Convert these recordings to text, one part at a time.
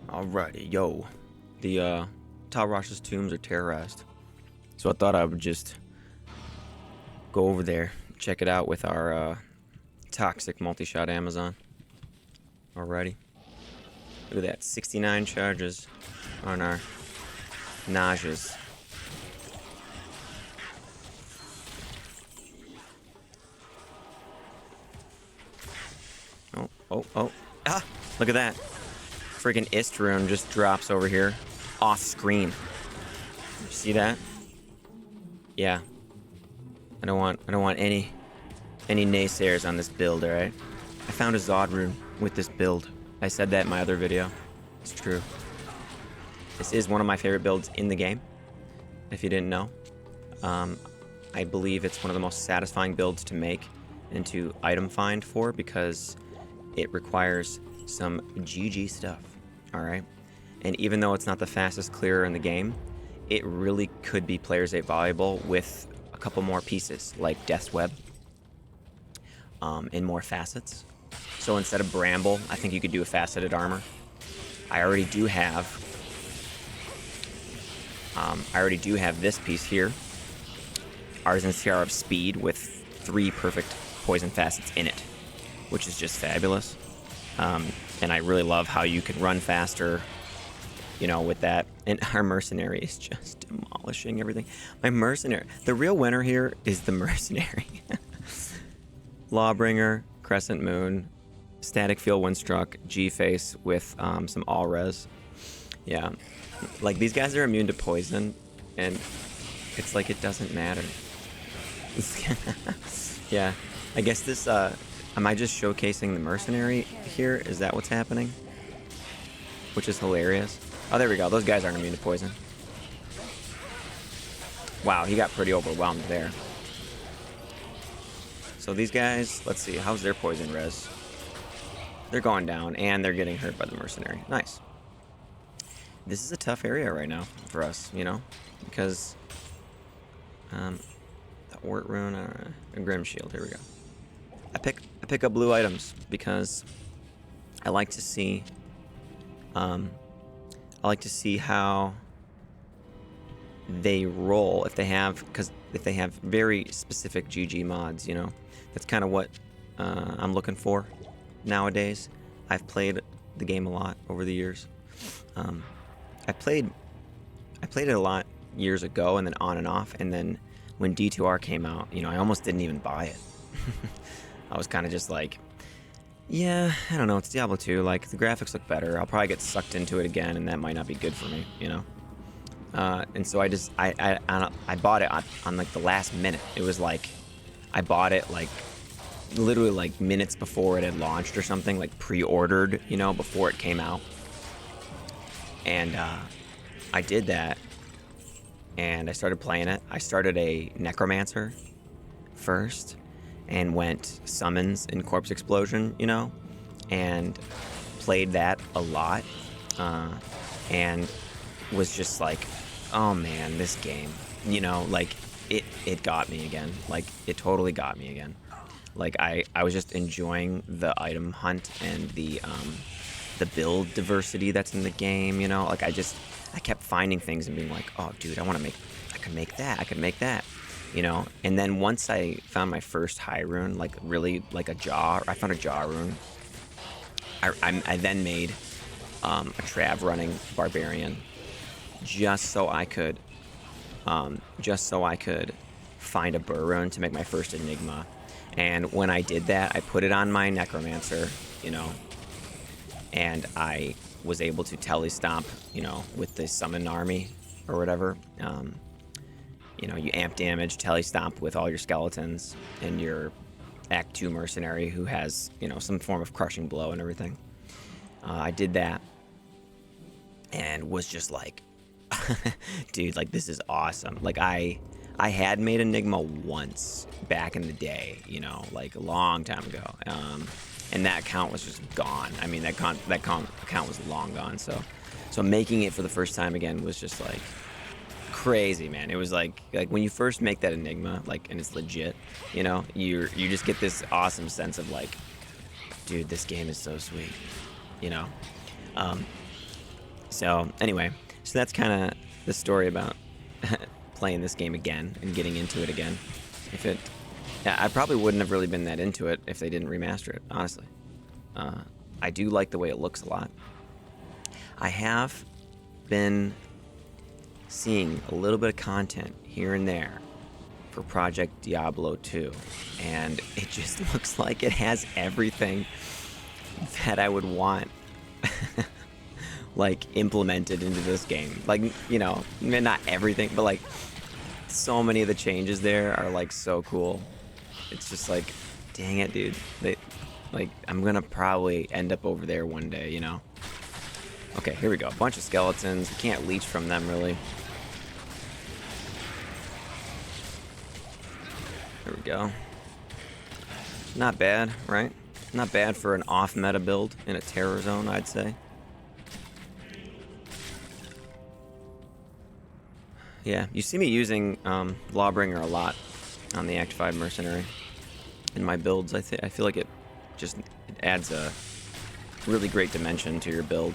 Alrighty, yo. The Talrash's tombs are terrorized. So I thought I would just go over there, check it out with our toxic multi-shot Amazon. Alrighty. Look at that, 69 charges on our nauseas. Oh. Ah! Look at that. Freaking Ist rune just drops over here. Off screen. You see that? Yeah. I don't want any naysayers on this build, alright? I found a Zod rune with this build. I said that in my other video. It's true. This is one of my favorite builds in the game, if you didn't know. I believe it's one of the most satisfying builds to make and to item find for because it requires some GG stuff, alright? And even though it's not the fastest clearer in the game, it really could be players 8 valuable with a couple more pieces, like Death's Web, and more facets. So instead of Bramble, I think you could do a faceted armor. I already do have this piece here, Artisan's Tiara of Speed, with 3 perfect poison facets in it, which is just fabulous. And I really love how you can run faster, you know, with that. And our Mercenary is just demolishing everything. My Mercenary, the real winner here is the Mercenary. Lawbringer, Crescent Moon, Static Field Windstruck, G-Face with some all-res. Yeah, like these guys are immune to poison, and it's like it doesn't matter. Yeah, I guess this, am I just showcasing the Mercenary here? Is that what's happening? Which is hilarious. Oh, there we go. Those guys aren't immune to poison. Wow, he got pretty overwhelmed there. So these guys, let's see, how's their poison res? They're going down, and they're getting hurt by the Mercenary. Nice. This is a tough area right now for us, you know? Because, the Wart Rune, a Grim Shield, here we go. I pick up blue items because I like to see how they roll if they have very specific GG mods, you know. That's kind of what I'm looking for nowadays. I've played the game a lot over the years. I played it a lot years ago and then on and off, and then when D2R came out, you know, I almost didn't even buy it. I was kind of just like, yeah, I don't know, it's Diablo 2, like, the graphics look better, I'll probably get sucked into it again, and that might not be good for me, you know? And so I bought it on like the last minute. It was like, I bought it like, literally like minutes before it had launched or something, like pre-ordered, you know, before it came out. And I did that, and I started playing it. I started a Necromancer first, and went Summons and Corpse Explosion, you know, and played that a lot, and was just like, oh man, this game, you know, like, it got me again. Like, it totally got me again. Like, I was just enjoying the item hunt and the build diversity that's in the game, you know? Like, I kept finding things and being like, oh, dude, I could make that, you know? And then once I found my first high rune, like, really, like I found a jaw rune. I then made a Trav running Barbarian just so I could find a Burr rune to make my first Enigma. And when I did that, I put it on my Necromancer, you know, and I was able to telestomp, you know, with the summon army or whatever. You know, you amp damage, telestomp with all your skeletons and your Act 2 Mercenary who has, you know, some form of crushing blow and everything. I did that and was just like, dude, like, this is awesome. Like, I had made Enigma once back in the day, you know, like a long time ago. And that account was just gone. I mean, that account was long gone. So making it for the first time again was just like crazy, man. It was like when you first make that Enigma, like, and it's legit, you know, you just get this awesome sense of like, dude, this game is so sweet, you know. So anyway, so that's kind of the story about playing this game again and getting into it again. Yeah, I probably wouldn't have really been that into it if they didn't remaster it, honestly. I do like the way it looks a lot. I have been seeing a little bit of content here and there for Project Diablo 2, and it just looks like it has everything that I would want like implemented into this game. Like, you know, not everything, but like so many of the changes there are like so cool. It's just like, dang it, dude. Like, I'm gonna probably end up over there one day, you know? Okay, here we go. A bunch of skeletons. We can't leech from them, really. There we go. Not bad, right? Not bad for an off-meta build in a terror zone, I'd say. Yeah, you see me using Lawbringer a lot on the Act 5 Mercenary in my builds. I feel like it adds a really great dimension to your build.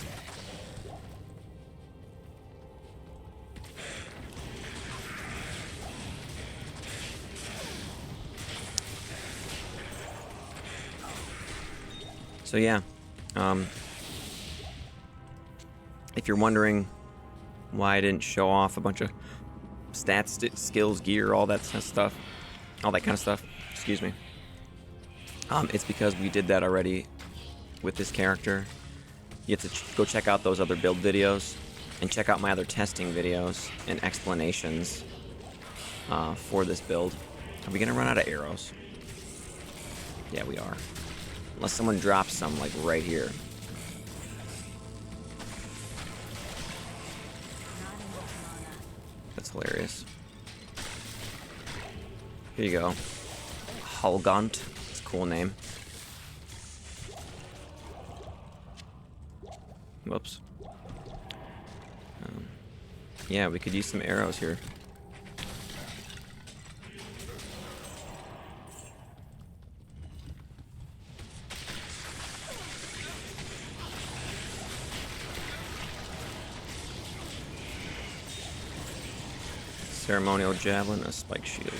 So yeah, if you're wondering why I didn't show off a bunch of stats, skills, gear, all that stuff, all that kind of stuff, excuse me, it's because we did that already with this character. You have to go check out those other build videos and check out my other testing videos and explanations for this build. Are we gonna run out of arrows? Yeah, we are. Unless someone drops some, like, right here. That's hilarious. Here you go. Hulgunt. It's a cool name. Whoops. Yeah, we could use some arrows here. Ceremonial javelin, a spike shield.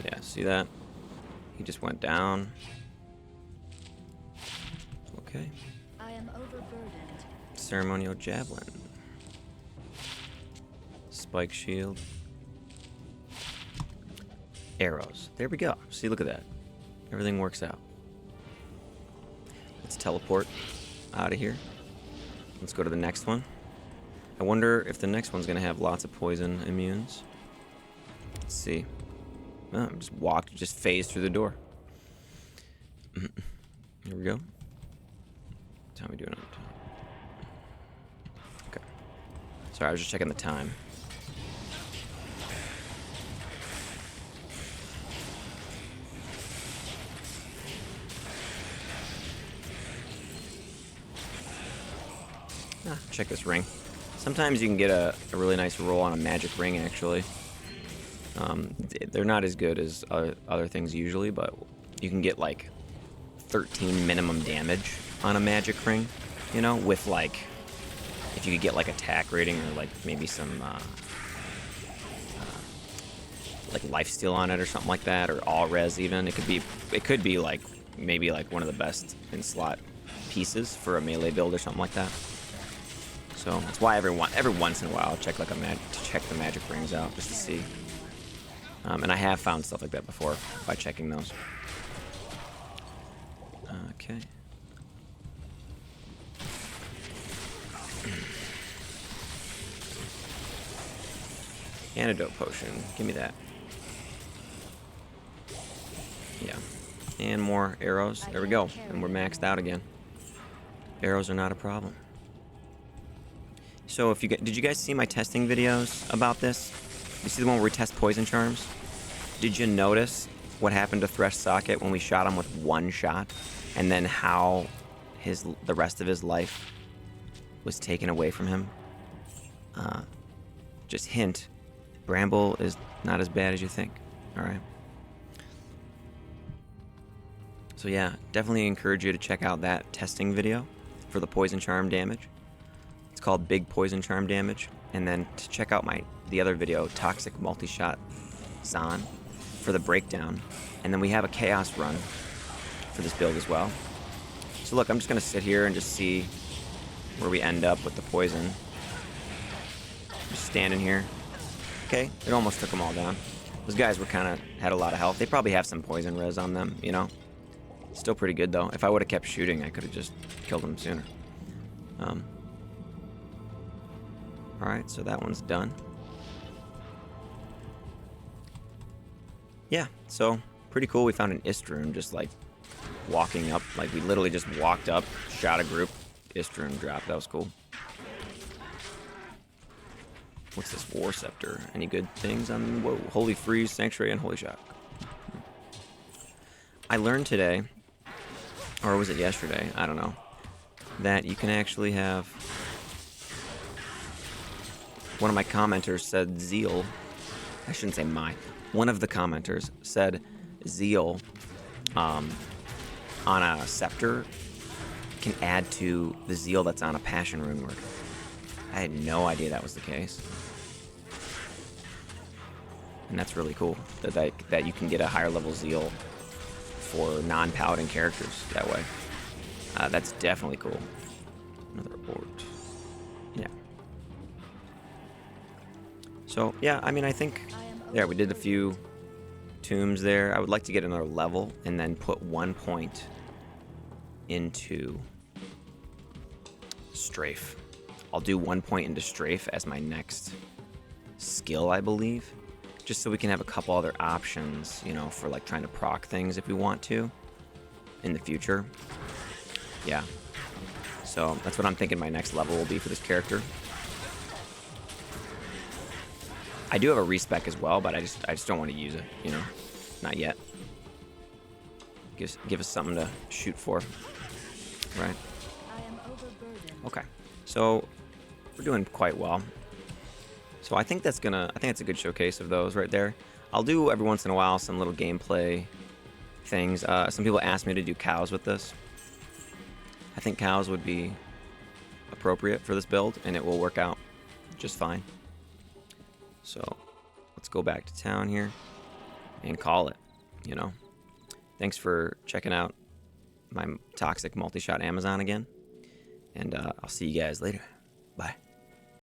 Yeah, see that? He just went down. Okay. I am overburdened. Ceremonial javelin. Spike shield. Arrows. There we go. See, look at that. Everything works out. Let's teleport out of here. Let's go to the next one. I wonder if the next one's gonna have lots of poison immunes. Let's see. Oh, just phased through the door. Here we go. How are we doing? Okay. Sorry, I was just checking the time. Check this ring. Sometimes you can get a really nice roll on a magic ring, actually. They're not as good as other things usually, but you can get like 13 minimum damage on a magic ring, you know, with like, if you could get like attack rating or like maybe some like lifesteal on it or something like that, or all res even. It could be like maybe like one of the best in slot pieces for a melee build or something like that. So that's why every once in a while I'll check like check the magic rings out just to see. And I have found stuff like that before by checking those. Okay. Antidote potion. Give me that. Yeah. And more arrows. There we go. And we're maxed out again. Arrows are not a problem. So did you guys see my testing videos about this? You see the one where we test poison charms? Did you notice what happened to Thresh Socket when we shot him with one shot, and then how the rest of his life was taken away from him? Just hint, Bramble is not as bad as you think. All right. So yeah, definitely encourage you to check out that testing video for the poison charm damage. It's called Big Poison Charm Damage. And then to check out the other video, Toxic Multishot-Zon, for the breakdown. And then we have a chaos run for this build as well. So look, I'm just gonna sit here and just see where we end up with the poison. Just standing here. Okay, it almost took them all down. Those guys had a lot of health. They probably have some poison res on them, you know. Still pretty good though. If I would have kept shooting, I could have just killed them sooner. Alright, so that one's done. Yeah, so pretty cool. We found an Istroon just like walking up. Like we literally just walked up, shot a group, Istroon dropped. That was cool. What's this War Scepter? Any good things on... Whoa, Holy Freeze, Sanctuary, and Holy Shock. I learned today, or was it yesterday? I don't know. That you can actually have... One of my commenters said Zeal. I shouldn't say my. One of the commenters said Zeal on a Scepter can add to the Zeal that's on a Passion Rune word. I had no idea that was the case. And that's really cool, that you can get a higher level Zeal for non-paladin characters that way. That's definitely cool. Another Ort. Yeah. So, yeah, I mean, I think... Yeah, we did a few tombs there. I would like to get another level and then put 1 point into Strafe. I'll do 1 point into Strafe as my next skill, I believe. Just so we can have a couple other options, you know, for like trying to proc things if we want to in the future. Yeah. So that's what I'm thinking my next level will be for this character. I do have a respec as well, but I just don't want to use it, you know. Not yet. Give us something to shoot for. Right. Okay. So we're doing quite well. So I think that's a good showcase of those right there. I'll do every once in a while some little gameplay things. Some people asked me to do cows with this. I think cows would be appropriate for this build, and it will work out just fine. So let's go back to town here and call it, you know. Thanks for checking out my Toxic Multishot Amazon again. And I'll see you guys later. Bye.